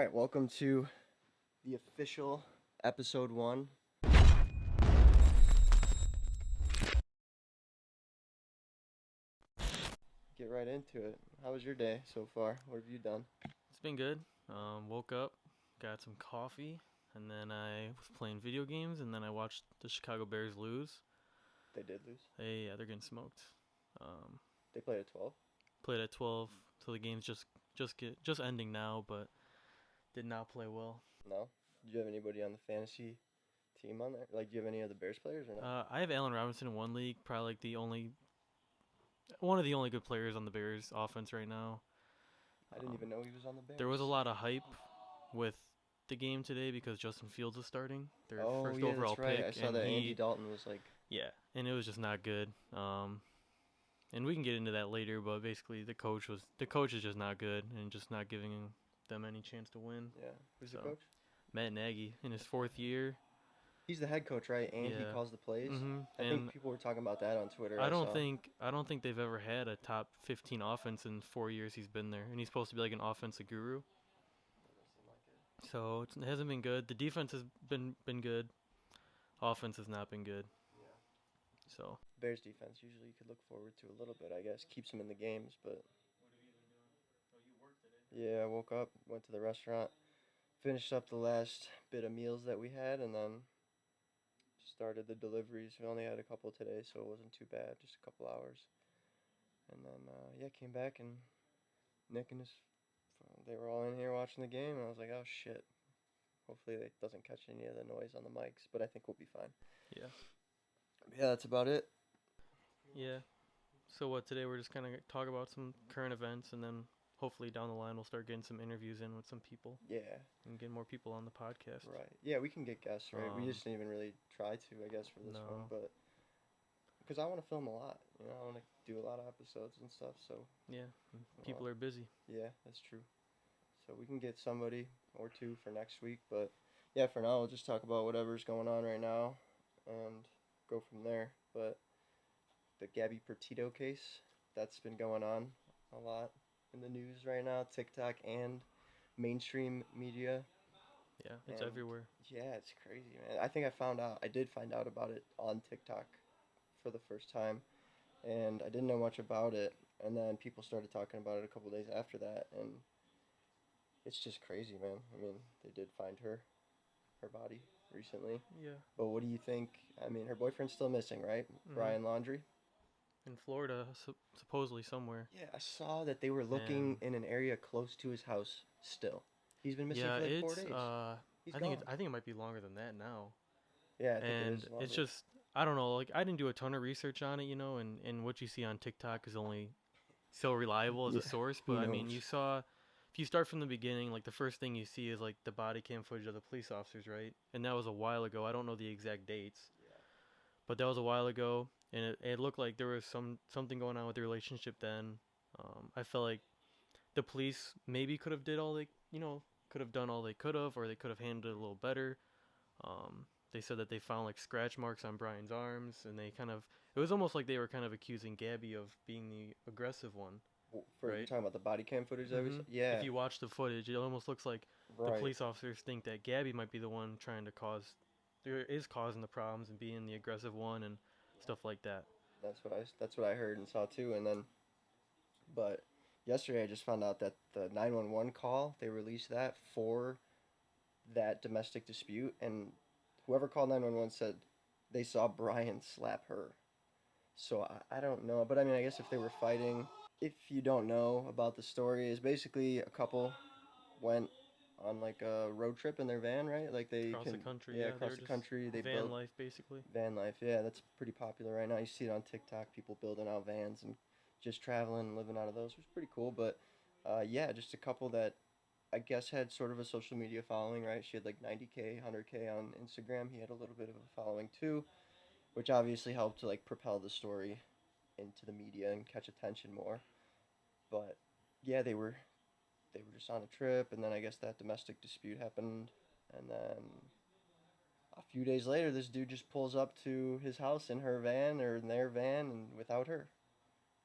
right, welcome to the official episode 1. Get right into it. How was your day so far? What have you done? It's been good. Woke up, got some coffee, and then I was playing video games, and then I watched the Chicago Bears lose. They did lose. They're getting smoked. They played at 12. Played at 12, so the game's just ending now, but did not play well. No? Did you have anybody on the fantasy team on there? Like, do you have any other Bears players or not? I have Allen Robinson in one league, probably like one of the only good players on the Bears offense right now. I didn't even know he was on the Bears. There was a lot of hype with the game today because Justin Fields is starting, their first yeah, overall that's right. pick. I saw and that Andy Dalton was like... Yeah, and it was just not good. And we can get into that later, but basically the coach is just not good and just not giving them any chance to win. Yeah. Who's the coach? Matt Nagy in his 4th year. He's the head coach, right? And he calls the plays. Mm-hmm. I think people were talking about that on Twitter. I don't think they've ever had a top 15 offense in 4 years he's been there, and he's supposed to be like an offensive guru. So it hasn't been good. The defense has been good. Offense has not been good. Yeah. So Bears defense usually you could look forward to a little bit, I guess. Keeps them in the games, but... What have you been doing? Oh, you worked today? Yeah, I woke up, went to the restaurant, finished up the last bit of meals that we had, and then started the deliveries. We only had a couple today, so it wasn't too bad, just a couple hours. And then, came back, and Nick and they were all in here watching the game, and I was like, oh, shit. Hopefully it doesn't catch any of the noise on the mics, but I think we'll be fine. Yeah. Yeah, that's about it. Yeah. So today we're just kind of talk about some current events, and then hopefully down the line we'll start getting some interviews in with some people. Yeah. And get more people on the podcast. Right. Yeah, we can get guests, right? We just didn't even really try to, I guess, for this one, but because I want to film a lot, I want to do a lot of episodes and stuff, so. Yeah, people are busy. Yeah, that's true. So we can get somebody or two for next week, but yeah, for now we'll just talk about whatever's going on right now and go from there. But the Gabby Petito case, that's been going on a lot in the news right now, TikTok and mainstream media. Yeah, it's everywhere. Yeah, it's crazy, man. I did find out about it on TikTok for the first time, and I didn't know much about it, and then people started talking about it a couple days after that, and it's just crazy, man. I mean, they did find her body recently. Yeah. But what do you think? I mean, her boyfriend's still missing, right? Mm-hmm. Brian Laundrie? In Florida, supposedly somewhere. Yeah, I saw that they were looking in an area close to his house still. He's been missing for like 4 days. I think it might be longer than that now. Yeah, I think it's just, I don't know, like I didn't do a ton of research on it, and what you see on TikTok is only so reliable as a source, but I mean, if you start from the beginning, like the first thing you see is like the body cam footage of the police officers, right? And that was a while ago. I don't know the exact dates, but that was a while ago, and it looked like there was something going on with the relationship then. I felt like the police maybe could have done all they could have, or they could have handled it a little better. They said that they found like scratch marks on Brian's arms, and it was almost like they were kind of accusing Gabby of being the aggressive one. You're talking about the body cam footage that we saw? Yeah. If you watch the footage, it almost looks like the police officers think that Gabby might be the one causing the problems and being the aggressive one and stuff like that. That's what I heard and saw too. And then, but yesterday I just found out that the 911 call, they released that for that domestic dispute, and whoever called 911 said they saw Brian slap her. So I don't know, but I mean, I guess if they were fighting. If you don't know about the story, is basically a couple went on like a road trip in their van, right? Like across the country. Yeah, across the country. They van life, basically. Van life, yeah, that's pretty popular right now. You see it on TikTok, people building out vans and just traveling and living out of those, which is pretty cool. But just a couple that I guess had sort of a social media following, right? She had like 90K, 100K on Instagram. He had a little bit of a following too, which obviously helped to like propel the story into the media and catch attention more. But yeah, they were just on a trip, and then I guess that domestic dispute happened, and then a few days later this dude just pulls up to his house in her van or in their van and without her.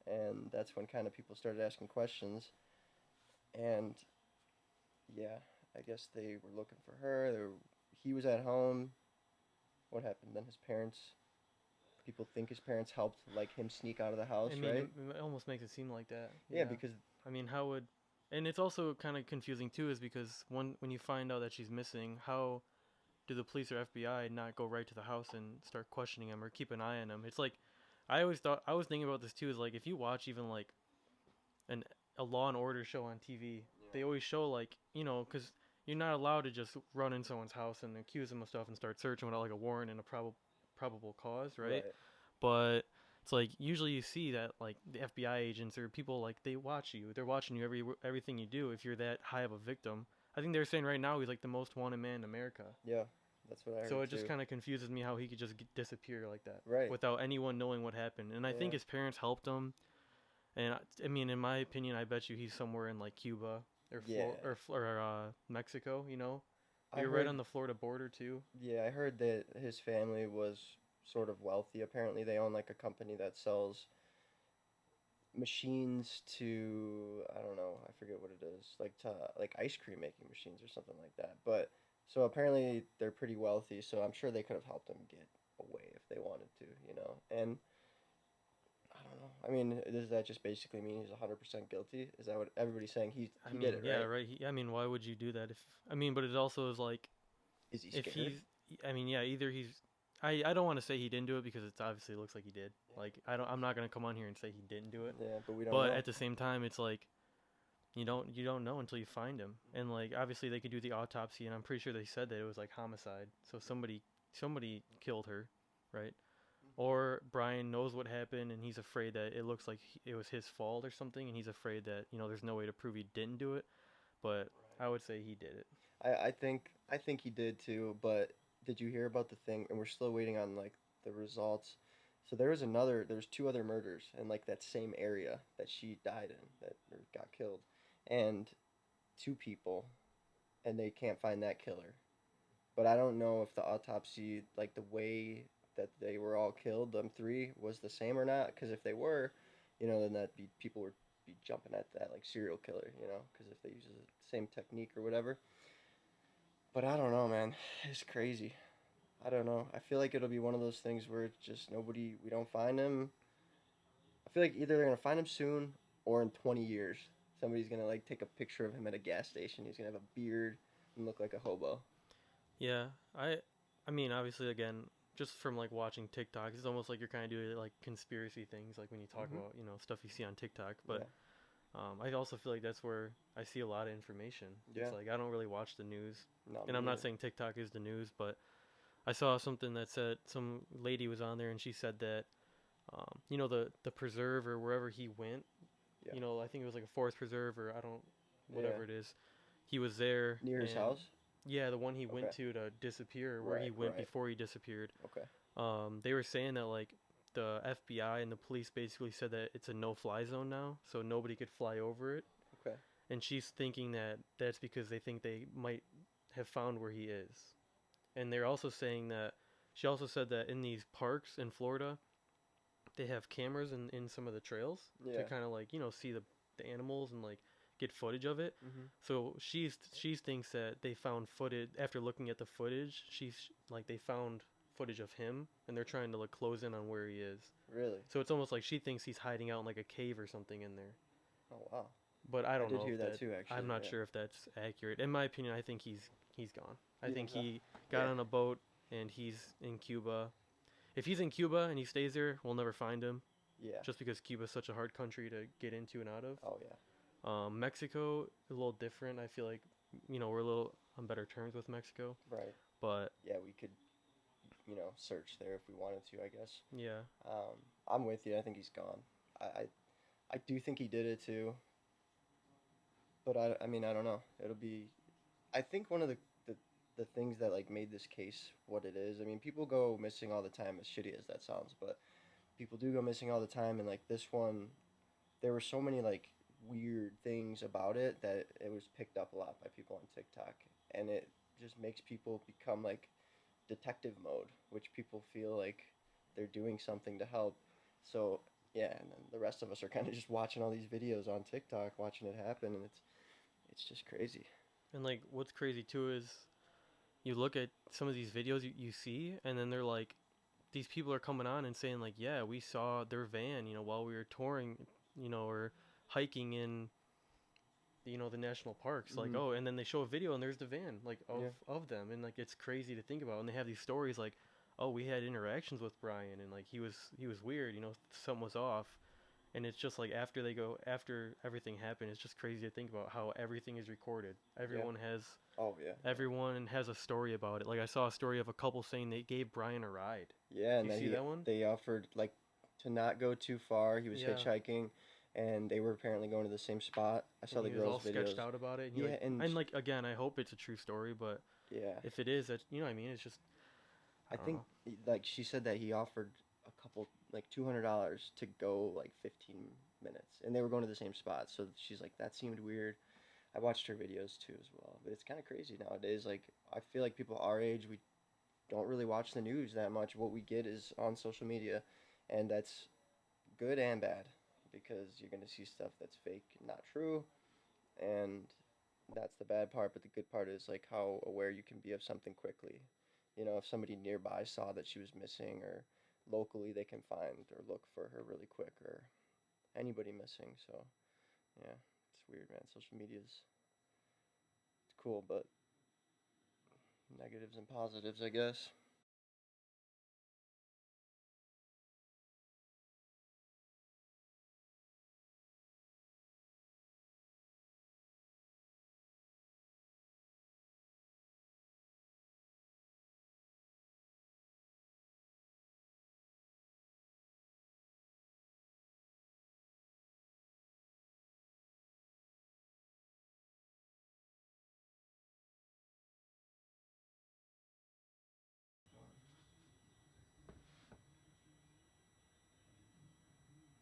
And that's when kind of people started asking questions. And yeah, I guess they were looking for her. He was at home. What happened? Then his parents. People think his parents helped like him sneak out of the house, I mean, right? it almost makes it seem like that. Yeah, Yeah. because I mean, how would, and it's also kind of confusing too, is because when you find out that she's missing, how do the police or FBI not go right to the house and start questioning him or keep an eye on him? It's like, I was thinking about this too. Is like if you watch even like an a Law and Order show on TV, they always show like because you're not allowed to just run in someone's house and accuse them of stuff and start searching without like a warrant and a probable cause, right? right. But it's like usually you see that like the FBI agents or people like they watch you. They're watching you everything you do if you're that high of a victim. I think they're saying right now he's like the most wanted man in America. Yeah, that's what I heard So it too. just kind of confuses me how he could just disappear like that Right. without anyone knowing what happened. And I think his parents helped him. And I mean, in my opinion, I bet you he's somewhere in like Cuba or Mexico. You're right on the Florida border too. Yeah, I heard that his family was sort of wealthy. Apparently, they own like a company that sells machines to I don't know, I forget what it is, like to like ice cream making machines or something like that. But so apparently they're pretty wealthy, so I'm sure they could have helped him get away if they wanted to. And I don't know. I mean, does that just basically mean he's 100% guilty? Is that what everybody's saying? He did it, Yeah, right? right. I mean, why would you do that if? I mean, but it also is like Is he if scared? he's. I mean, yeah. Either he's. I don't want to say he didn't do it because it obviously looks like he did. Like I'm not gonna come on here and say he didn't do it. Yeah, but we don't But know. at the same time, it's like you don't know until you find him. And like obviously they could do the autopsy, and I'm pretty sure they said that it was like homicide. So somebody killed her, right? Or Brian knows what happened and he's afraid that it looks like it was his fault or something, and he's afraid that there's no way to prove he didn't do it. But I would say he did it. I think he did too, but did you hear about the thing? And we're still waiting on like the results. So there's two other murders in like that same area that she died in, that or got killed, and two people, and they can't find that killer. But I don't know if the autopsy, like the way that they were all killed, them three, was the same or not. Because if they were, then that be people would be jumping at that like serial killer, because if they use the same technique or whatever. But I don't know, man. It's crazy. I don't know. I feel like it'll be one of those things where it's just nobody. We don't find him. I feel like either they're gonna find him soon, or in 20 years, somebody's gonna like take a picture of him at a gas station. He's gonna have a beard and look like a hobo. Yeah, I mean obviously again just from like watching TikTok, it's almost like you're kind of doing like conspiracy things like when you talk about stuff you see on TikTok. But I also feel like that's where I see a lot of information. Yeah. It's like I don't really watch the news, Not and I'm me not either. saying TikTok is the news, but I saw something that said some lady was on there and she said that the preserve or wherever he went, Yeah. I think it was like a forest preserve or I don't Yeah. whatever it is, he was there Near his and house. yeah, the one he Okay. went to disappear, where he Right. went Right. before he disappeared. Okay. They were saying that like the FBI and the police basically said that it's a no-fly zone now, so nobody could fly over it. Okay. And she's thinking that that's because they think they might have found where he is. And they're also saying that she also said that in these parks in Florida, they have cameras in some of the trails Yeah. to kind of like see the animals and like get footage of it. Mhm. So she thinks that they found footage after looking at the footage. She's like they found footage of him and they're trying to like close in on where he is. Really? So it's almost like she thinks he's hiding out in like a cave or something in there. Oh wow. But I don't did know hear if that too, actually. I'm not Yeah. sure if that's accurate. In my opinion, I think he's gone. I You think think so? he got Yeah. on a boat and he's in Cuba. If he's in Cuba and he stays there, we'll never find him. Yeah. Just because Cuba's such a hard country to get into and out of. Oh yeah. Mexico a little different. I feel like we're a little on better terms with Mexico, Right. but Yeah, we could, search there if we wanted to, I guess. yeah, I'm with you. I think he's gone. I do think he did it too. But I mean, I don't know. It'll be. I think one of the things that like made this case what it is. I mean, people go missing all the time, as shitty as that sounds, but people do go missing all the time, and like this one, there were so many like weird things about it that it was picked up a lot by people on TikTok, and it just makes people become like detective mode, which people feel like they're doing something to help. So yeah, and then the rest of us are kind of just watching all these videos on TikTok, watching it happen, and it's just crazy. And like, what's crazy too is you look at some of these videos you see, and then they're like, these people are coming on and saying like, yeah, we saw their van, while we were touring, or hiking in, the national parks. Like, Mm-hmm. oh, and then they show a video and there's the van, like of Yeah. of them, and like it's crazy to think about. And they have these stories like, oh, we had interactions with Brian, and like he was weird, something was off. And it's just like after everything happened, it's just crazy to think about how everything is recorded. Yeah. Everyone has Oh yeah. everyone has a story about it. Like I saw a story of a couple saying they gave Brian a ride. Yeah, Did and you then see that one? they offered like to not go too far. He was Yeah. hitchhiking, and they were apparently going to the same spot. I saw And the he was all girls' sketched videos. out about it. And Yeah, and like again, I hope it's a true story, but yeah, if it is, that what I mean. It's just I I don't think know. like she said that he offered a couple like $200 to go like 15 minutes, and they were going to the same spot. So she's like, that seemed weird. I watched her videos too as well, but it's kind of crazy nowadays. Like I feel like people our age, we don't really watch the news that much. What we get is on social media, and that's good and bad because you're gonna see stuff that's fake and not true, and that's the bad part. But the good part is like how aware you can be of something quickly. If somebody nearby saw that she was missing, or locally they can find or look for her really quick, or anybody missing. So yeah, it's weird, man. Social media's it's cool, but negatives and positives, I guess.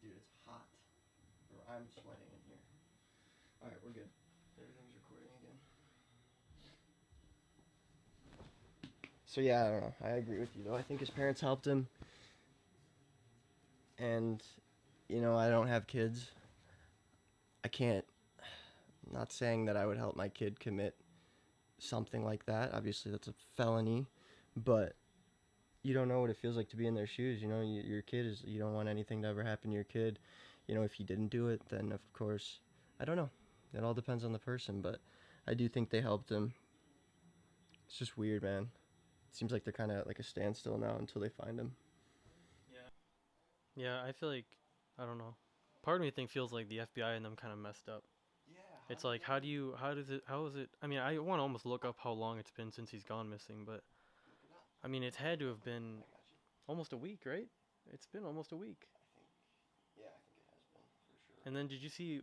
Dude, it's hot. I'm sweating in here. All right, we're good. Everything's recording again. So yeah, I don't know. I agree with you though. I think his parents helped him, and I don't have kids. I can't. I'm not saying that I would help my kid commit something like that. Obviously, that's a felony, but you don't know what it feels like to be in their shoes. Your kid is. You don't want anything to ever happen to your kid. If he didn't do it, then of course, I don't know. It all depends on the person, but I do think they helped him. It's just weird, man. It seems like they're kind of at like a standstill now until they find him. Yeah. Yeah, I feel like I don't know. Part of me feels like the FBI and them kind of messed up. Yeah. It's like how is it? I mean, I want to almost look up how long it's been since he's gone missing, but Look it up. I mean, it's had to have been I got you. almost a week, right? It's been almost a week. I think. Yeah, I think it has been for sure. And then did you see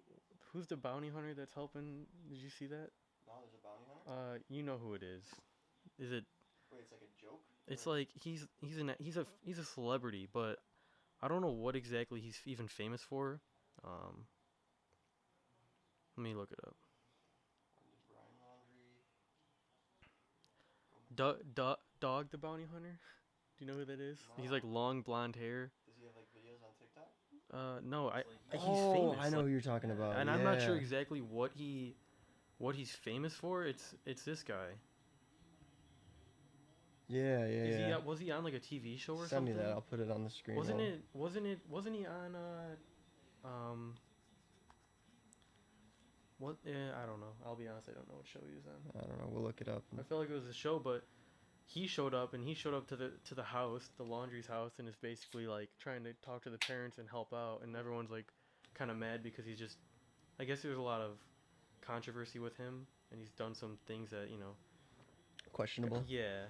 who's the bounty hunter that's helping? Did you see that? No, there's a bounty hunter. You know who it is. Is it? Wait, it's like a joke. It's Or... like he's a celebrity, but I don't know what exactly he's even famous for. Um, Let me look it up. Brian Laundrie. Dog the bounty hunter. Do you know who that is? No. He's like long blonde hair. Does he have like videos on TikTok? No, he's Oh, famous. I know who you're talking about. And yeah. I'm not sure exactly what he's famous for. It's this guy. Yeah, yeah. Was he on like a TV show or Send something? me that. I'll put it on the screen. Wasn't he on what? I don't know. I'll be honest. I don't know what show he was on. I don't know. We'll look it up. I feel like it was a show, but he showed up to the house, the laundry's house, and is basically like trying to talk to the parents and help out, and everyone's like kind of mad because he's just. I guess there's a lot of controversy with him, and he's done some things that Questionable. Yeah.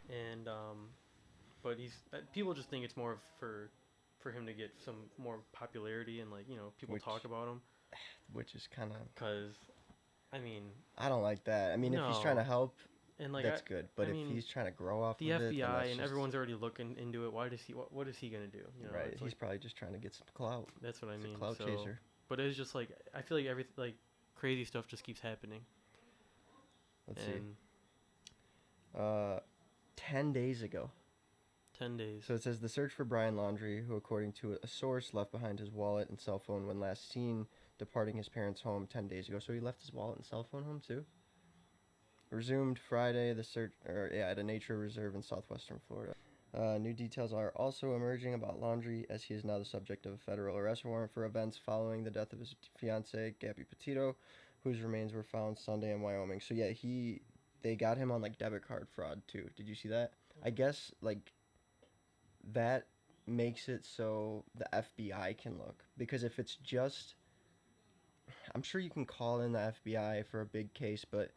And but people just think it's more for him to get some more popularity and like people talk about him. Which is kind of. Cause, I mean. I don't like that. I mean, if he's trying to help, and like that's good. But if he's trying to grow off the of it, FBI and everyone's already looking into it. Why does he? What is he gonna do? Right. He's probably just trying to get some clout. That's what I mean. A clout chaser. But it's just like I feel like everything crazy stuff just keeps happening. Let's see. 10 days ago. 10 days. So it says the search for Brian Laundrie, who according to a source left behind his wallet and cell phone when last seen departing his parents' home 10 days ago. So he left his wallet and cell phone home too. Resumed Friday the search, at a nature reserve in southwestern Florida. New details are also emerging about Laundrie, as he is now the subject of a federal arrest warrant for events following the death of his fiancée, Gabby Petito, whose remains were found Sunday in Wyoming. So yeah, they got him on like debit card fraud too. Did you see that? I guess like that makes it so the FBI can look, because if it's just, I'm sure you can call in the FBI for a big case, but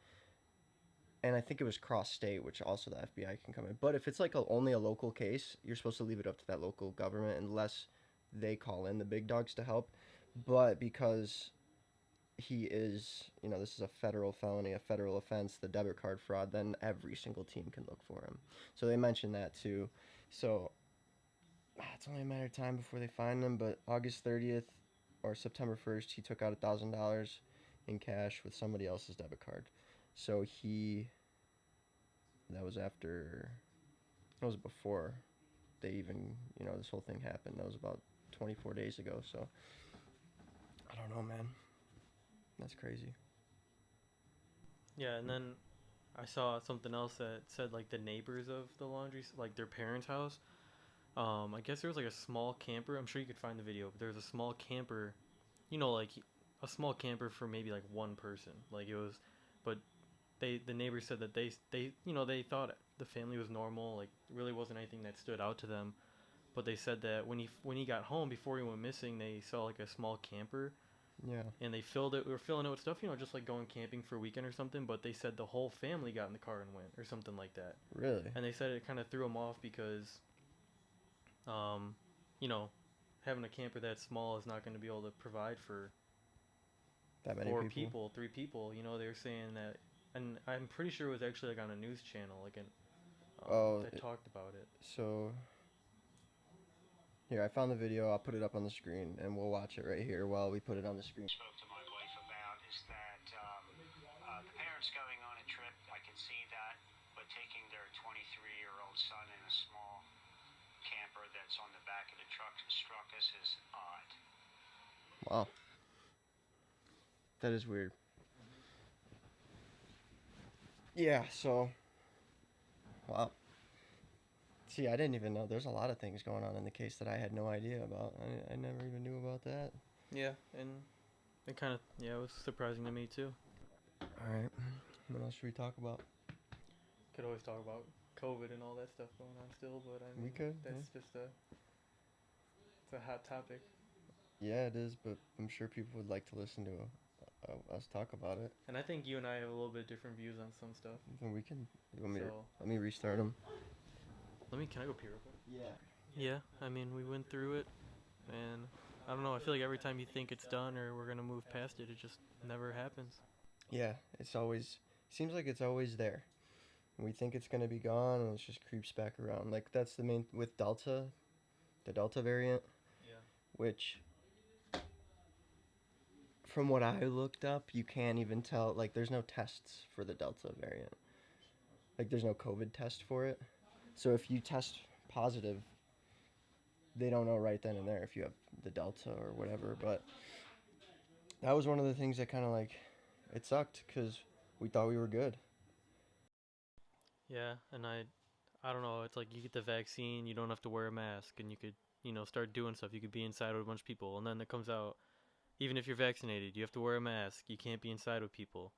and I think it was cross state, which also the FBI can come in. But if it's like only a local case, you're supposed to leave it up to that local government unless they call in the big dogs to help. But because he is, this is a federal felony, a federal offense, the debit card fraud, then every single team can look for him. So they mentioned that too. So it's only a matter of time before they find him. But August 30th or September 1st, he took out $1,000 in cash with somebody else's debit card. So that was before they even, this whole thing happened. That was about 24 days ago. So I don't know, man. That's crazy. Yeah, and then I saw something else that said like the neighbors of the Laundrie, like their parents' house. I guess there was like a small camper. I'm sure you could find the video, but there was a small camper, like a small camper for maybe like one person. Like it was, but the neighbors said that they thought the family was normal, like really wasn't anything that stood out to them. But they said that when he got home before he went missing, they saw like a small camper. Yeah. And they filled it. We were filling it with stuff, just like going camping for a weekend or something. But they said the whole family got in the car and went, or something like that. Really? And they said it kind of threw them off because, having a camper that small is not going to be able to provide for that many people. 3 people. They were saying that, and I'm pretty sure it was actually like on a news channel, like that talked about it. So here, I found the video. I'll put it up on the screen, and we'll watch it right here while we put it on the screen. Spoke to my wife about is that the parents going on a trip, I can see that, but taking their 23-year-old son in a small camper that's on the back of the truckus is odd. Wow. That is weird. Yeah, so, wow. See, I didn't even know. There's a lot of things going on in the case that I had no idea about. I never even knew about that. Yeah, and it kind of, it was surprising to me too. All right. What else should we talk about? Could always talk about COVID and all that stuff going on still, but I mean, we could. That's just it's a hot topic. Yeah, it is, but I'm sure people would like to listen to us talk about it. And I think you and I have a little bit different views on some stuff. Then we can. Let me restart them. Can I go pee real quick? Yeah. Yeah, I mean, we went through it, and I don't know, I feel like every time you think it's done or we're going to move past it, it just never happens. Yeah, seems like it's always there. We think it's going to be gone, and it just creeps back around. Like, that's the main, with Delta, the Delta variant. Yeah. Which, from what I looked up, you can't even tell, like, there's no tests for the Delta variant. Like, there's no COVID test for it. So if you test positive, they don't know right then and there if you have the Delta or whatever. But that was one of the things that kind of like, it sucked because we thought we were good. Yeah, and I don't know, it's like you get the vaccine, you don't have to wear a mask, and you could, start doing stuff. You could be inside with a bunch of people, and then it comes out, even if you're vaccinated, you have to wear a mask. You can't be inside with people.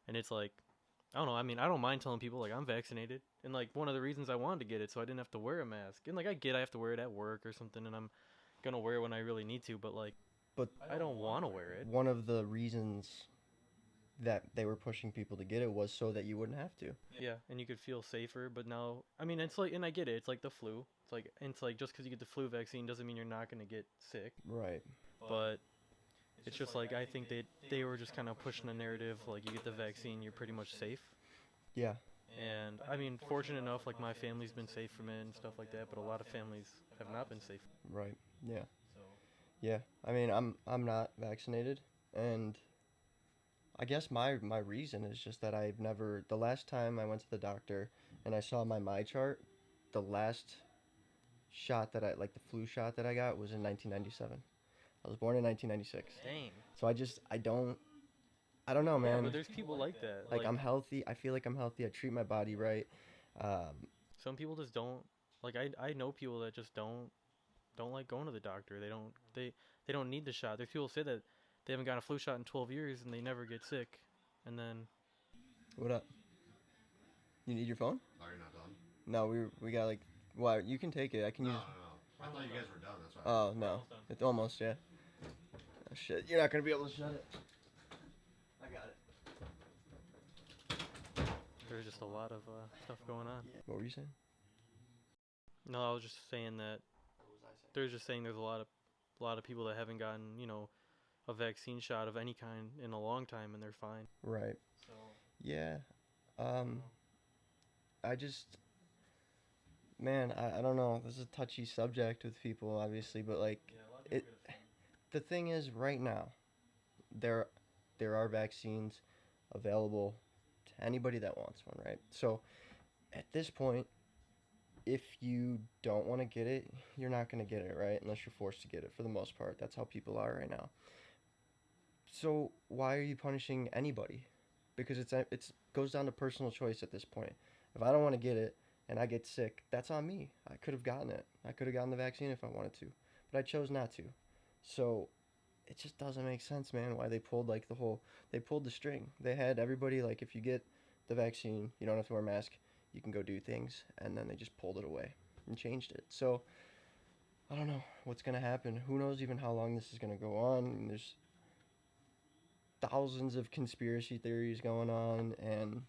And it's like, I don't know. I mean, I don't mind telling people, like, I'm vaccinated. And, like, one of the reasons I wanted to get it so I didn't have to wear a mask. And, like, I have to wear it at work or something, and I'm going to wear it when I really need to. But, like, I don't want to wear it. One of the reasons that they were pushing people to get it was so that you wouldn't have to. Yeah, and you could feel safer. But now, I mean, it's like, and I get it. It's like the flu. It's like just because you get the flu vaccine doesn't mean you're not going to get sick. Right. But it's just like, I think they were just kind of pushing a narrative, like, you get the vaccine, you're pretty much safe. Yeah. And, I mean, fortunate enough, like, my family's been safe from it and stuff like that, but a lot of families have not been safe. Right. Yeah. Yeah. I mean, I'm not vaccinated, and I guess my reason is just that the last time I went to the doctor and I saw my chart, the last shot the flu shot that I got was in 1997. I was born in 1996. Dang. So I don't know, Yeah, man. but there's people like that. Like, I'm healthy. I feel like I'm healthy. I treat my body right. Some people just don't. Like I know people that just don't like going to the doctor. They don't need the shot. There's people who say that they haven't gotten a flu shot in 12 years and they never get sick. And then What up? You need your phone? Oh, you're not done? No, we got like. Well, you can take it. I can use. I thought you guys were done. That's why. Oh no, it's almost, yeah. Oh, shit, you're not gonna be able to shut it. I got it. there's just a lot of stuff going on. What were you saying? No, I was just saying that there's a lot of people that haven't gotten, a vaccine shot of any kind in a long time and they're fine. Right. So Yeah. I just, man, I don't know. This is a touchy subject with people, obviously, but like, the thing is, right now, there are vaccines available to anybody that wants one, right? So, at this point, if you don't want to get it, you're not going to get it, right? Unless you're forced to get it, for the most part. That's how people are right now. So, why are you punishing anybody? Because it's goes down to personal choice at this point. If I don't want to get it and I get sick, that's on me. I could have gotten it. I could have gotten the vaccine if I wanted to, but I chose not to. So it just doesn't make sense, man, why they pulled they pulled the string. They had everybody like, if you get the vaccine, you don't have to wear a mask, you can go do things, and then they just pulled it away and changed it. So I don't know what's going to happen. Who knows even how long this is going to go on. I mean, there's thousands of conspiracy theories going on, and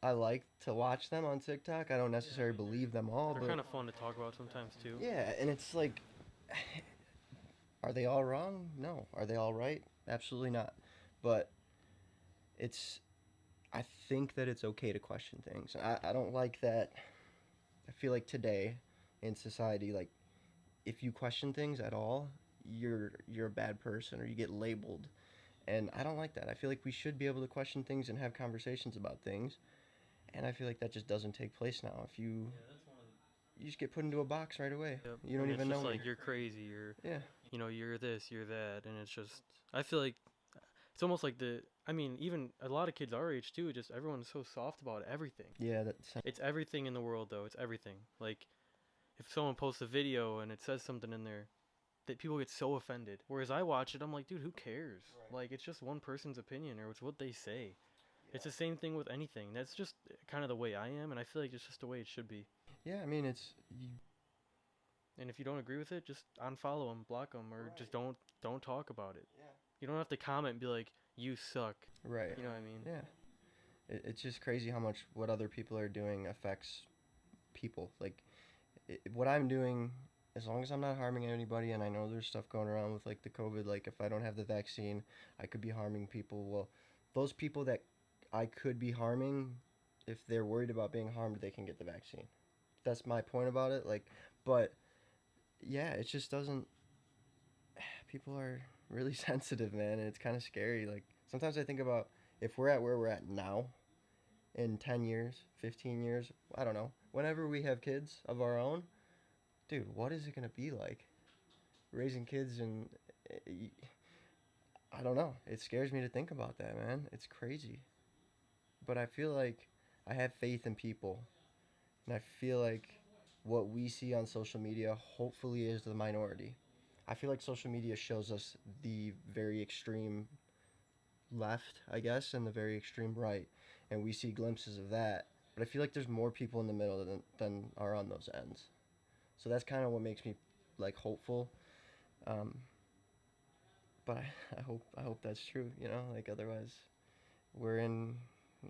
I like to watch them on TikTok. I don't necessarily believe them all, they're but kind of fun to talk about sometimes too. yeah, and it's like, are they all wrong? No. Are they all right? Absolutely not. But I think that it's okay to question things. I don't like that. I feel like today in society, like, if you question things at all, you're a bad person or you get labeled. And I don't like that. I feel like we should be able to question things and have conversations about things. And I feel like that just doesn't take place now. If you you just get put into a box right away. Yep. You don't And even it's know just me. like you're crazy, Yeah. you're this, you're that, and it's just I feel like it's almost like even a lot of kids our age too, just everyone's so soft about everything. Yeah, that's It's everything in the world though. It's everything. Like if someone posts a video and it says something in there that people get so offended. Whereas I watch it, I'm like, dude, who cares? Right. Like it's just one person's opinion or it's what they say. It's the same thing with anything. That's just kind of the way I am, and I feel like it's just the way it should be. Yeah, I mean, And if you don't agree with it, just unfollow them, block them, or just don't talk about it. Yeah. You don't have to comment and be like, you suck. right. You know what I mean? Yeah. It's just crazy how much what other people are doing affects people. Like, what I'm doing, as long as I'm not harming anybody, and I know there's stuff going around with like the COVID, like if I don't have the vaccine, I could be harming people. Well, those people that I could be harming, if they're worried about being harmed, they can get the vaccine. That's my point about it. Like, but yeah, it just doesn't. People are really sensitive, man, and it's kind of scary. Like, sometimes I think about if we're at where we're at now, in 10 years, 15 years, I don't know, whenever we have kids of our own, dude, what is it going to be like? Raising kids, and I don't know. It scares me to think about that, man. It's crazy. But I feel like I have faith in people, and I feel like what we see on social media hopefully is the minority. I feel like social media shows us the very extreme left, I guess, and the very extreme right, and we see glimpses of that. But I feel like there's more people in the middle than are on those ends. So that's kind of what makes me like hopeful. But I hope that's true. Like otherwise, we're in.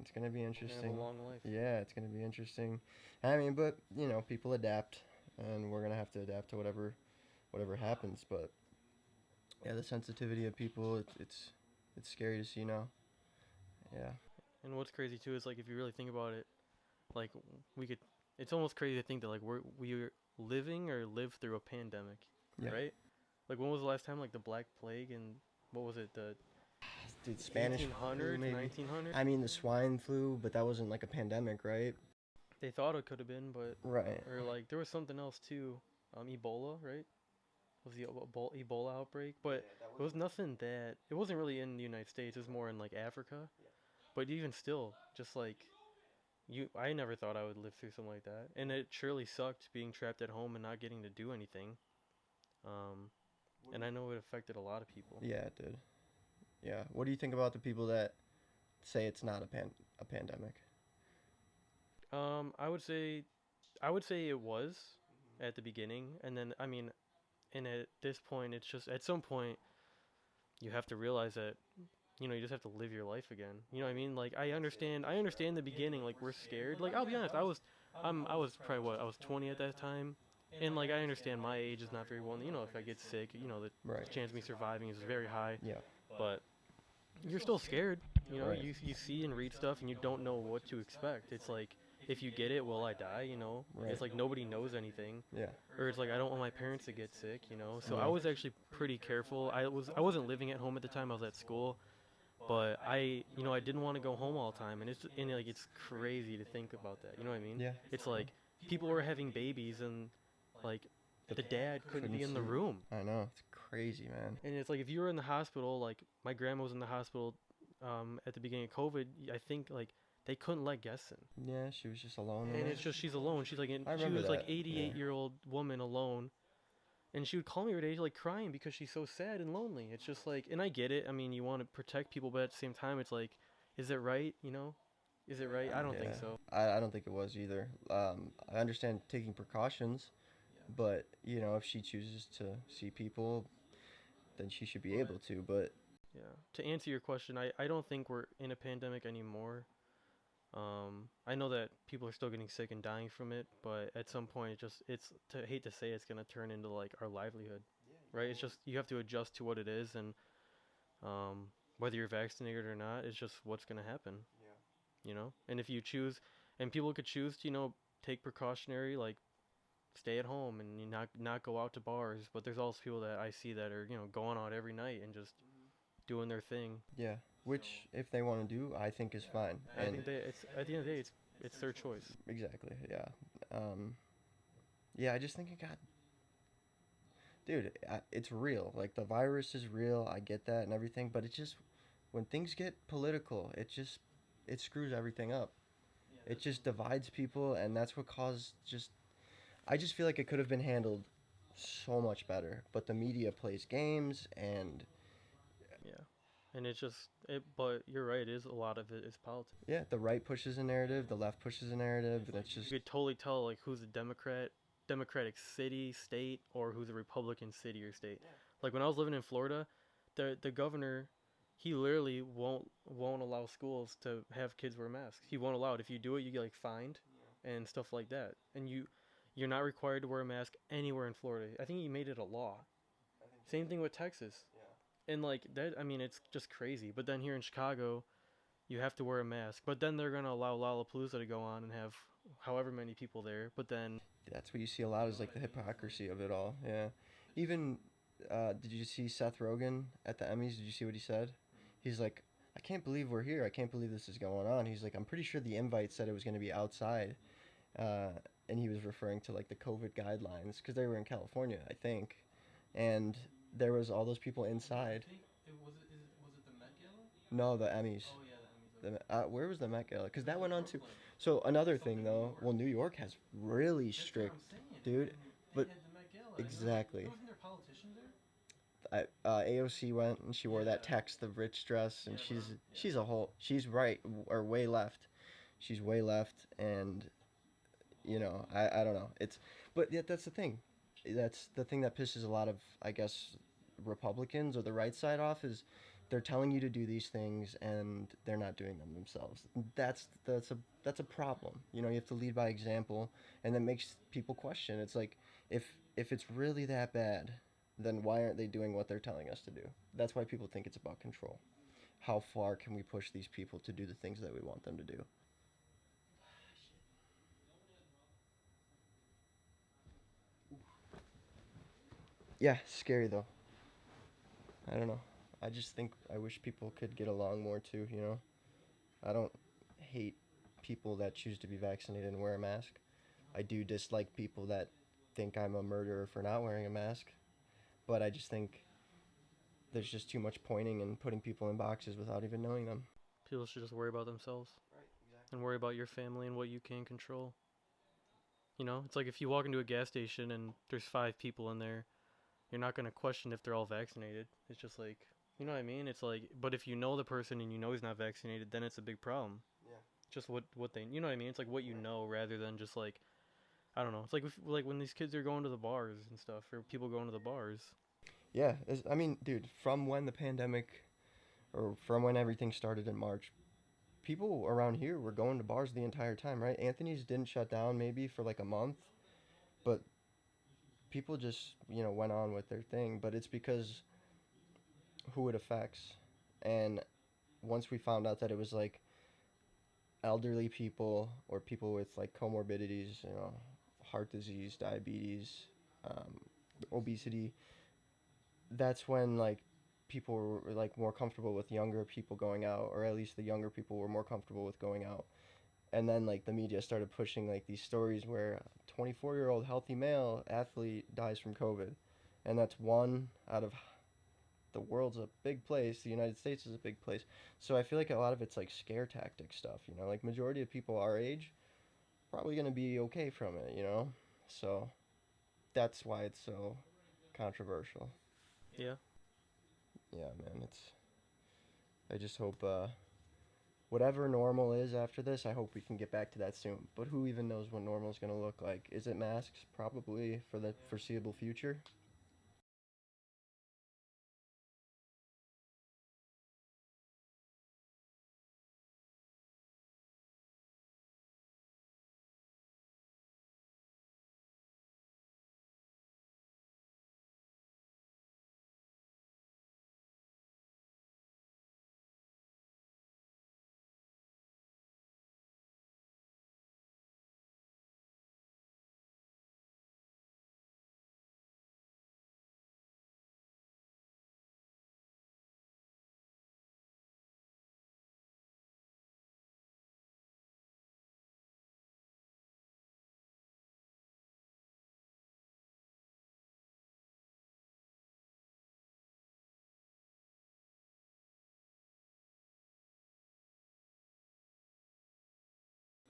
It's gonna be interesting. Have a long life. Yeah, it's gonna be interesting. I mean, but people adapt, and we're gonna have to adapt to whatever happens. But yeah, the sensitivity of people, it's scary to see now. Yeah. And what's crazy too is like if you really think about it, like we could. It's almost crazy to think that like we're living or lived through a pandemic, Yeah. right? Like when was the last time like the Black Plague and what was it the Dude, Spanish 1800s, flu, maybe. 1900s? I mean, the swine flu, but that wasn't like a pandemic, right? They thought it could have been, but Right. or like there was something else too, Ebola, right? was the Ebola outbreak, but it was nothing that it wasn't really in the United States. It was more in like Africa. But even still, just like I never thought I would live through something like that, and it surely sucked being trapped at home and not getting to do anything. And I know it affected a lot of people. Yeah, it did. Yeah. What do you think about the people that say it's not a pandemic? I would say it was at the beginning, and then I mean, and at this point, it's just at some point you have to realize that you just have to live your life again. You know what I mean? Like I understand the beginning. Like we're scared. Like I'll be honest, I was probably I was 20 at that time, and like I understand my age is not very well. If I get sick, the chance of me surviving is very high. Yeah. But you're still scared. Right. You see and read stuff, and you don't know what to expect. It's like, if you get it, will I die? Right. It's like nobody knows anything. Yeah. Or it's like I don't want my parents to get sick. So Yeah. I was actually pretty careful. I wasn't living at home at the time. I was at school, but I didn't want to go home all the time, and it's crazy to think about that. You know what I mean? Yeah. It's like people were having babies, and like the dad couldn't be in the see. room. I know, it's crazy, man. And it's like if you were in the hospital, like my grandma was in the hospital at the beginning of COVID. I think like they couldn't let guests in. Yeah, she was just alone. And it's just she's alone. She's like I she remember was like that, 88-year-old woman alone, and she would call me every day like crying because she's so sad and lonely. It's just like, and I get it. I mean, you want to protect people, but at the same time, it's like, is it right? Is it right? I don't think so. I don't think it was either. I understand taking precautions, but if she chooses to see people, then she should be able to. But yeah, to answer your question, I don't think we're in a pandemic anymore. I know that people are still getting sick and dying from it, but at some point, it's to hate to say it's gonna turn into like our livelihood, right? It's just you have to adjust to what it is, and whether you're vaccinated or not, it's just what's gonna happen. And if you choose, and people could choose to take precautionary, like stay at home and not go out to bars, but there's also people that I see that are going out every night and just doing their thing. Yeah, which if they want to do, I think is fine. I think it's at the end of the day, it's their choice. Exactly. Yeah. Yeah. I just think dude, it's real. Like the virus is real. I get that and everything, but it just when things get political, it screws everything up. It just divides people, and that's what caused I just feel like it could have been handled so much better, but the media plays games and. And it's just but you're right, a lot of it is politics. Yeah, the right pushes a narrative, the left pushes a narrative, and it's just you could totally tell like who's a Democratic city, state, or who's a Republican city or state. Like when I was living in Florida, the governor, he literally won't allow schools to have kids wear masks. He won't allow it. If you do it, you get like fined and stuff like that. And you're not required to wear a mask anywhere in Florida. I think he made it a law. Same thing with Texas. And like that, I mean, it's just crazy. But then here in Chicago, you have to wear a mask. But then they're gonna allow Lollapalooza to go on and have however many people there. But then that's what you see a lot is like the hypocrisy of it all. Yeah. Even did you see Seth Rogen at the Emmys? Did you see what he said? He's like, I can't believe we're here. I can't believe this is going on. He's like, I'm pretty sure the invite said it was going to be outside. And he was referring to like the COVID guidelines because they were in California, I think. And there was all those people inside. Was it the Met Gala? No, the Emmys. Oh yeah, the Emmys. Where was the Met Gala? Because that went on to. So another thing though, well, New York has really strict, dude. But exactly. Wasn't there politicians there? AOC went and she wore that text, the rich dress, and she's right or way left. She's way left, and I don't know. But yeah, that's the thing. That's the thing that pisses a lot of, I guess, Republicans or the right side off is they're telling you to do these things and they're not doing them themselves. That's a problem. You have to lead by example, and that makes people question. It's like if it's really that bad, then why aren't they doing what they're telling us to do? That's why people think it's about control. How far can we push these people to do the things that we want them to do? Yeah, scary though. I don't know. I just think I wish people could get along more too, I don't hate people that choose to be vaccinated and wear a mask. I do dislike people that think I'm a murderer for not wearing a mask. but I just think there's just too much pointing and putting people in boxes without even knowing them. People should just worry about themselves. Right, exactly. And worry about your family and what you can control. You know, it's like if you walk into a gas station and there's 5 people in there, you're not going to question if they're all vaccinated. It's just like, you know what I mean? It's like, but if you know the person and you know he's not vaccinated, then it's a big problem. Yeah. Just what they, you know what I mean? It's like what you know rather than just like, I don't know. It's like when these kids are going to the bars and stuff, or people going to the bars. Yeah, I mean, dude, from when the pandemic, or from when everything started in March, people around here were going to bars the entire time, right? Anthony's didn't shut down maybe for like a month, but people just, went on with their thing. But it's because who it affects. And once we found out that it was like elderly people or people with like comorbidities, heart disease, diabetes, um, obesity, that's when like people were like more comfortable with younger people going out, or at least the younger people were more comfortable with going out. And then like the media started pushing like these stories where a 24-year-old healthy male athlete dies from COVID, and that's one out of the world's a big place. The United States is a big place. So I feel like a lot of it's like scare tactic stuff, like majority of people our age probably going to be okay from it. So that's why it's so controversial. Yeah. Yeah, man, I just hope whatever normal is after this, I hope we can get back to that soon. But who even knows what normal is going to look like? Is it masks? Probably for the foreseeable future.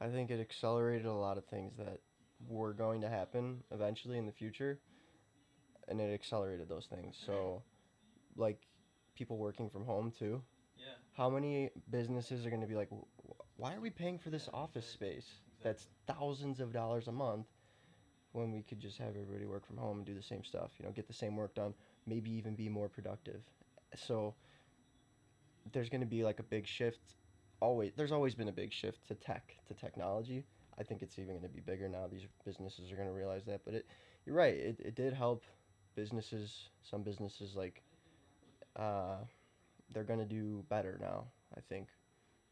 I think it accelerated a lot of things that were going to happen eventually in the future, and it accelerated those things. So, like, people working from home too. Yeah. How many businesses are going to be like, why are we paying for this office space that's thousands of dollars a month when we could just have everybody work from home and do the same stuff, get the same work done, maybe even be more productive. So there's going to be like a big shift. There's always been a big shift to technology. I think it's even going to be bigger now. These businesses are going to realize that. But you're right. It did help businesses. Some businesses like they're going to do better now, I think.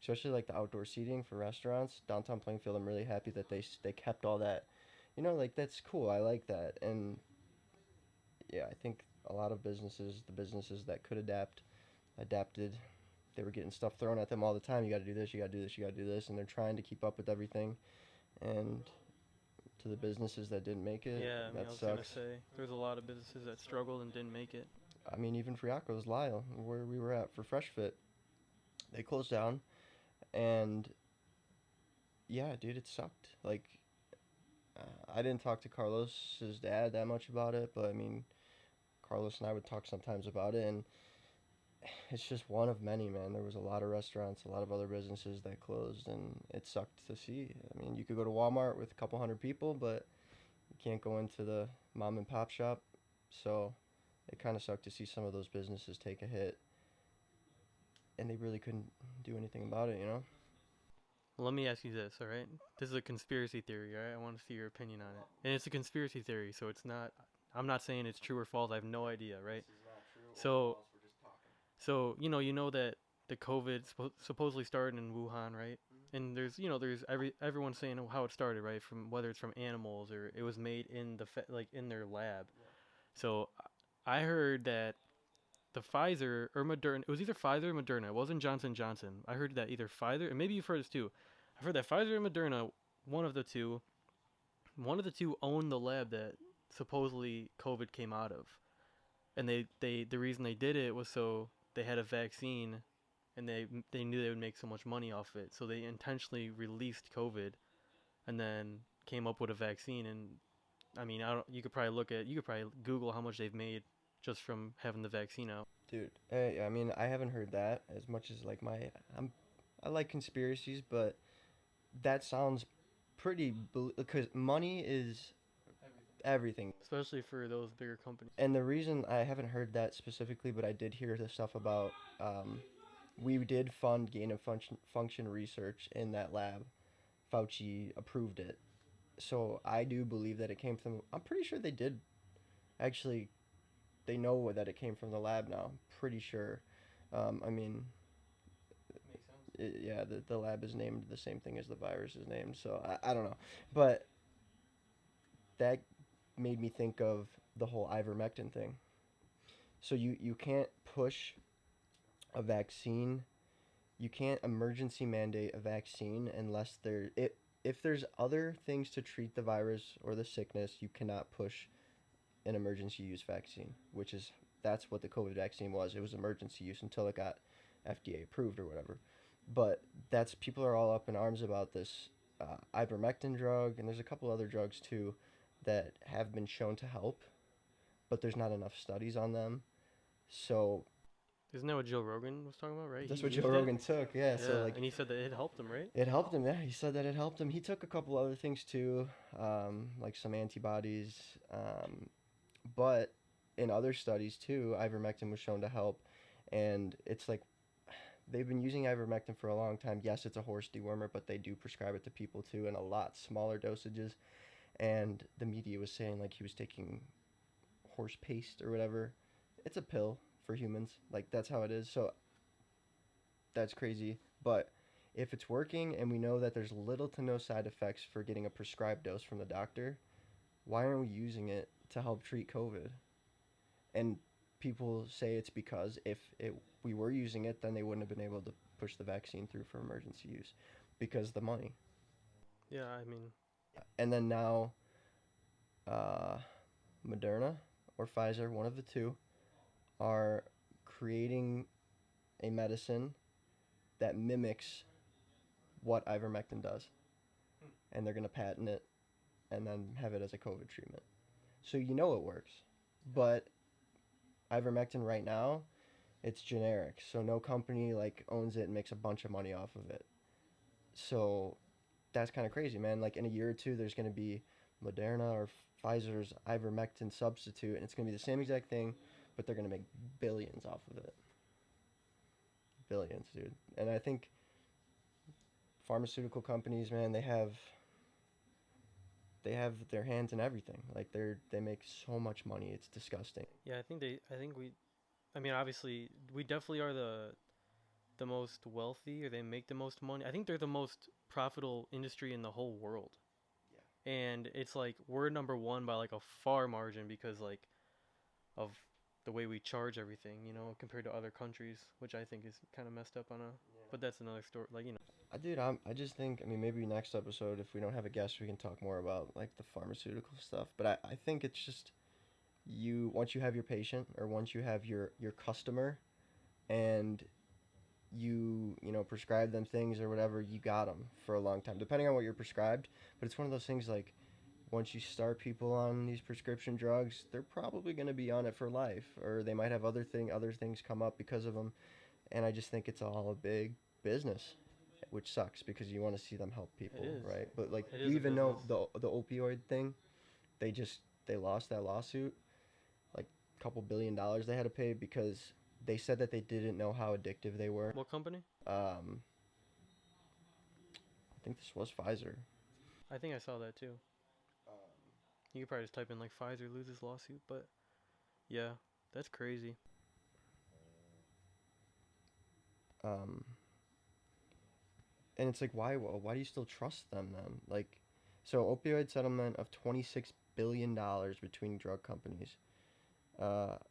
Especially like the outdoor seating for restaurants, downtown Plainfield. I'm really happy that they kept all that. Like that's cool. I like that. And yeah, I think a lot of businesses, the businesses that could adapted. They were getting stuff thrown at them all the time. You got to do this, you got to do this, you got to do this, and they're trying to keep up with everything. And to the businesses that didn't make it, Yeah, I that was sucks. gonna say there's a lot of businesses that struggled and didn't make it. I mean, even Friaco's Lyle, where we were at for Fresh Fit, they closed down, and yeah, dude, it sucked. Like, I didn't talk to Carlos's dad that much about it, but I mean, Carlos and I would talk sometimes about it, and it's just one of many, man. There was a lot of restaurants, a lot of other businesses that closed, and it sucked to see. I mean, you could go to Walmart with a couple hundred people, but you can't go into the mom and pop shop. So it kind of sucked to see some of those businesses take a hit, and they really couldn't do anything about it. Well, let me ask you this, all right? This is a conspiracy theory, all right? I want to see your opinion on it. And it's a conspiracy theory, so it's not. I'm not saying it's true or false. I have no idea, right? This is not true or So- false. We're just talking. So you know that the COVID supposedly started in Wuhan, right? And there's everyone's saying how it started, right? From whether it's from animals or it was made in in their lab. Yeah. So I heard that the Pfizer or Moderna, it was either Pfizer or Moderna. It wasn't Johnson Johnson. I heard that either Pfizer, and maybe you've heard this too. I've heard that Pfizer and Moderna, one of the two owned the lab that supposedly COVID came out of. and the reason they did it was so they had a vaccine, and they knew they would make so much money off it, so they intentionally released COVID, and then came up with a vaccine. And I mean, I don't, you could probably Google how much they've made just from having the vaccine out. Dude, I mean, I haven't heard that as much as like I like conspiracies, but that sounds pretty because money is everything. Especially for those bigger companies. And the reason I haven't heard that specifically, but I did hear the stuff about we did fund gain of function research in that lab. Fauci approved it. So I do believe that it came from, I'm pretty sure they did actually, they know that it came from the lab now. Pretty sure. I mean, Makes sense. yeah, the lab is named the same thing as the virus is named. So I don't know. But that made me think of the whole ivermectin thing. So you can't push a vaccine, you can't emergency mandate a vaccine unless if there's other things to treat the virus or the sickness, you cannot push an emergency use vaccine, that's what the COVID vaccine was. It was emergency use until it got FDA approved or whatever. But people are all up in arms about this ivermectin drug, and there's a couple other drugs too that have been shown to help, but there's not enough studies on them. So Isn't that what Joe Rogan was talking about, right? that's He what Joe used Rogan took, yeah. So like, and he said that it helped him, right? it helped him, yeah. He said that it helped him. He took a couple other things too, like some antibodies, but in other studies too, ivermectin was shown to help, and it's like they've been using ivermectin for a long time. Yes, it's a horse dewormer, but they do prescribe it to people too in a lot smaller dosages. And the media was saying like he was taking horse paste or whatever. It's a pill for humans. Like that's how it is. So that's crazy. But if it's working and we know that there's little to no side effects for getting a prescribed dose from the doctor, why aren't we using it to help treat COVID? And people say it's because if we were using it, then they wouldn't have been able to push the vaccine through for emergency use because the money. Yeah, I mean, And then now, Moderna or Pfizer, one of the two, are creating a medicine that mimics what ivermectin does. And they're going to patent it and then have it as a COVID treatment. So you know it works. But ivermectin right now, it's generic. So no company like owns it and makes a bunch of money off of it. So that's kind of crazy, man. Like in a year or two, there's going to be Moderna or Pfizer's ivermectin substitute, and it's going to be the same exact thing, but they're going to make billions off of it. Billions, dude. And I think pharmaceutical companies, man, they have their hands in everything. Like they make so much money, it's disgusting. yeah, I mean, obviously, we definitely are the most wealthy, or they make the most money. I think they're the most profitable industry in the whole world. Yeah. And it's like we're number one by like a far margin because like of the way we charge everything, compared to other countries, which I think is kind of messed up on a. Yeah. But that's another story, Dude, I just think, I mean, maybe next episode, if we don't have a guest, we can talk more about like the pharmaceutical stuff. But I think it's just once you have your patient or once you have your customer, and you prescribe them things or whatever, you got them for a long time, depending on what you're prescribed. But it's one of those things like once you start people on these prescription drugs, they're probably going to be on it for life, or they might have other things come up because of them. And I just think it's all a big business, which sucks because you want to see them help people, right? But like you even know the opioid thing, they lost that lawsuit, like a couple $1 billion they had to pay because they said that they didn't know how addictive they were. What company? I think this was Pfizer. I think I saw that too. You could probably just type in like Pfizer loses lawsuit, but yeah, that's crazy. And it's like, why do you still trust them then? Like, so opioid settlement of $26 billion between drug companies. Allergen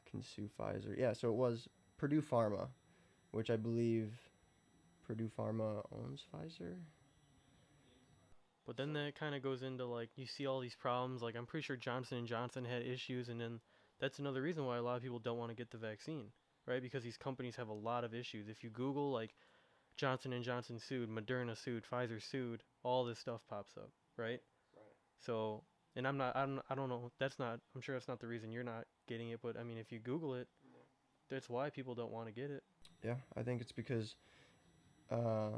can sue Pfizer. Yeah, so it was Purdue Pharma, which I believe Purdue Pharma owns Pfizer. But then that kind of goes into like you see all these problems. Like I'm pretty sure Johnson and Johnson had issues, and then that's another reason why a lot of people don't want to get the vaccine, right? Because these companies have a lot of issues. If you Google like Johnson and Johnson sued, Moderna sued, Pfizer sued, all this stuff pops up, right? Right. So, and I don't know. That's not. I'm sure that's not the reason you're not getting it. But I mean, if you Google it, that's why people don't want to get it. Yeah, I think it's because uh,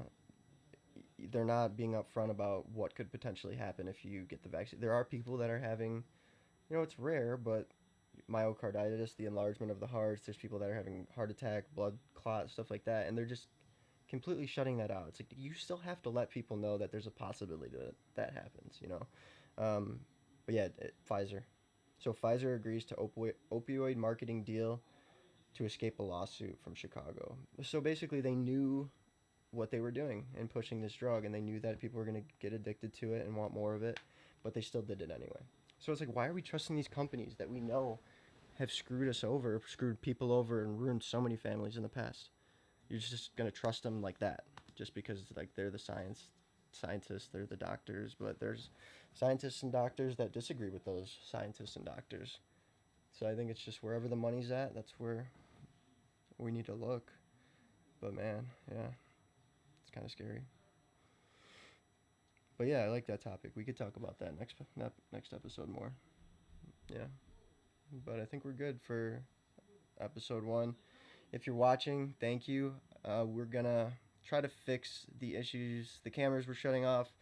they're not being upfront about what could potentially happen if you get the vaccine. There are people that are having, it's rare, but myocarditis, the enlargement of the hearts. There's people that are having heart attack, blood clot, stuff like that, and they're just completely shutting that out. It's like you still have to let people know that there's a possibility that that happens. But yeah, Pfizer. So Pfizer agrees to opioid marketing deal to escape a lawsuit from Chicago. So basically, they knew what they were doing in pushing this drug, and they knew that people were going to get addicted to it and want more of it, but they still did it anyway. So it's like, why are we trusting these companies that we know have screwed us over, screwed people over, and ruined so many families in the past? You're just going to trust them like that just because like they're the scientists, they're the doctors, but there's scientists and doctors that disagree with those scientists and doctors. So I think it's just wherever the money's at, that's where we need to look. But man, yeah, it's kind of scary. But yeah, I like that topic. We could talk about that next episode more. Yeah. But I think we're good for episode 1. If you're watching, thank you. We're going to try to fix the issues. The cameras were shutting off.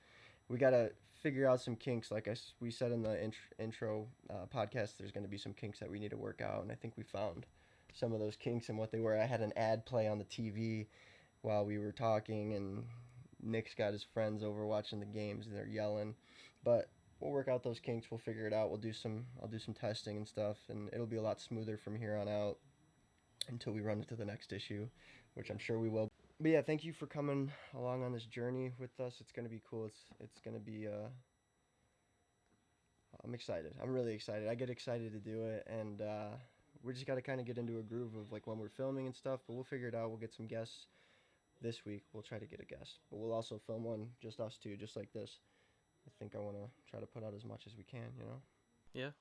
We got to figure out some kinks. Like we said in the intro podcast, there's going to be some kinks that we need to work out. And I think we found some of those kinks and what they were. I had an ad play on the TV while we were talking, and Nick's got his friends over watching the games, and they're yelling. But we'll work out those kinks. We'll figure it out. I'll do some testing and stuff, and it'll be a lot smoother from here on out until we run into the next issue, which I'm sure we will. But yeah, thank you for coming along on this journey with us. It's going to be cool. It's going to be I'm excited. I'm really excited. I get excited to do it, and we just got to kind of get into a groove of like when we're filming and stuff, but we'll figure it out. We'll get some guests this week. We'll try to get a guest, but we'll also film one just us two, just like this. I think I want to try to put out as much as we can, Yeah,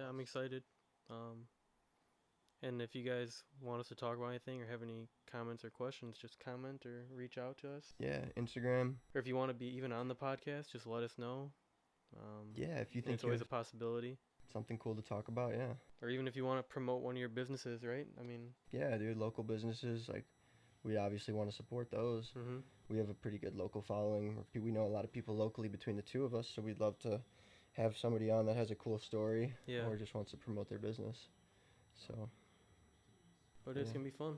I'm excited. And if you guys want us to talk about anything or have any comments or questions, just comment or reach out to us. Yeah, Instagram. Or if you want to be even on the podcast, just let us know. Yeah, if you think it's always a possibility. Something cool to talk about, yeah. Or even if you want to promote one of your businesses, right? I mean, yeah, dude, local businesses, like we obviously want to support those. Mm-hmm. We have a pretty good local following. We know a lot of people locally between the two of us, so we'd love to have somebody on that has a cool story, or just wants to promote their business. So, but it's gonna be fun.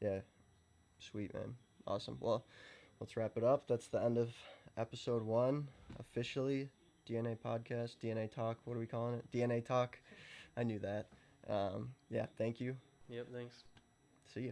Yeah, sweet, man. Awesome. Well, let's wrap it up. That's the end of episode 1 officially. DnA podcast, DnA talk. What are we calling it? DnA talk. I knew that. Yeah, thank you. Yep, thanks. See ya.